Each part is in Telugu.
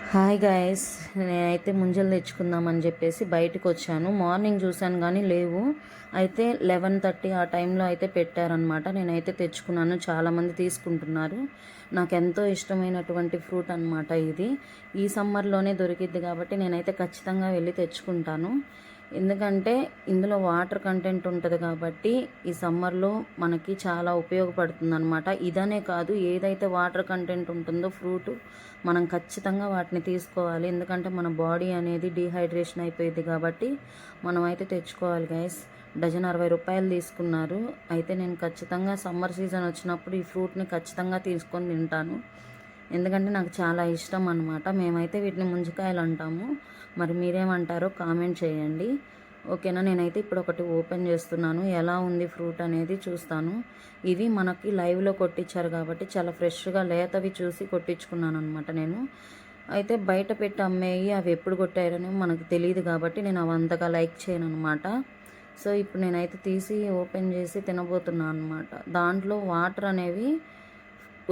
హాయ్ గాయస్, నేనైతే ముంజలు తెచ్చుకుందామని చెప్పేసి బయటకు వచ్చాను. మార్నింగ్ చూశాను కానీ లేవు. అయితే 11:30 ఆ టైంలో అయితే పెట్టారనమాట. నేనైతే తెచ్చుకున్నాను. చాలామంది తీసుకుంటున్నారు. నాకు ఎంతో ఇష్టమైనటువంటి ఫ్రూట్ అనమాట ఇది. ఈ సమ్మర్లోనే దొరికిద్ది కాబట్టి నేనైతే ఖచ్చితంగా వెళ్ళి తెచ్చుకుంటాను. ఎందుకంటే ఇందులో వాటర్ కంటెంట్ ఉంటుంది కాబట్టి ఈ సమ్మర్లో మనకి చాలా ఉపయోగపడుతుంది అనమాట. ఇదనే కాదు, ఏదైతే వాటర్ కంటెంట్ ఉంటుందో ఫ్రూట్ మనం ఖచ్చితంగా వాటిని తీసుకోవాలి. ఎందుకంటే మన బాడీ అనేది డీహైడ్రేషన్ అయిపోయింది కాబట్టి మనం అయితే తెచ్చుకోవాలి గైస్. డజన్ 60 రూపాయలు తీసుకున్నారు. అయితే నేను ఖచ్చితంగా సమ్మర్ సీజన్ వచ్చినప్పుడు ఈ ఫ్రూట్ని ఖచ్చితంగా తీసుకొని తింటాను. ఎందుకంటే నాకు చాలా ఇష్టం అనమాట. మేమైతే వీటిని ముంజికాయలు అంటాము. మరి మీరేమంటారో కామెంట్ చేయండి. ఓకేనా, నేనైతే ఇప్పుడు ఒకటి ఓపెన్ చేస్తున్నాను. ఎలా ఉంది ఫ్రూట్ అనేది చూస్తాను. ఇవి మనకి లైవ్లో కొట్టించారు కాబట్టి చాలా ఫ్రెష్గా లేతవి చూసి కొట్టించుకున్నాను అనమాట నేను. అయితే బయట పెట్టి అమ్మేవి అవి ఎప్పుడు కొట్టారని మనకు తెలియదు కాబట్టి నేను అవంతగా లైక్ చేయను అనమాట. సో ఇప్పుడు నేనైతే తీసి ఓపెన్ చేసి తినబోతున్నాను అనమాట. దాంట్లో వాటర్ అనేవి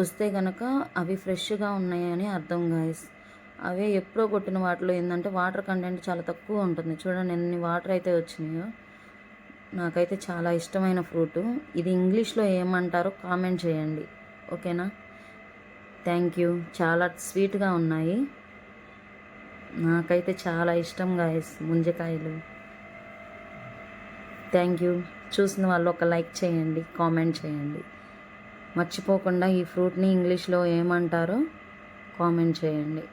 వస్తే కనుక అవి ఫ్రెష్గా ఉన్నాయని అర్థం గాయస్. అవే ఎప్పుడో కొట్టిన వాటిలో ఏంటంటే వాటర్ కంటెంట్ చాలా తక్కువ ఉంటుంది. చూడండి ఎన్ని వాటర్ అయితే వచ్చినాయో. నాకైతే చాలా ఇష్టమైన ఫ్రూటు ఇది. ఇంగ్లీష్లో ఏమంటారో కామెంట్ చేయండి. ఓకేనా, థ్యాంక్ యూ. చాలా స్వీట్గా ఉన్నాయి. నాకైతే చాలా ఇష్టం గాయస్ ముంజకాయలు. Thank you. చూసిన వాళ్ళు ఒక లైక్ చేయండి, కామెంట్ చేయండి. మర్చిపోకుండా ఈ ఫ్రూట్ని ఇంగ్లీష్లో ఏమంటారో కామెంట్ చేయండి.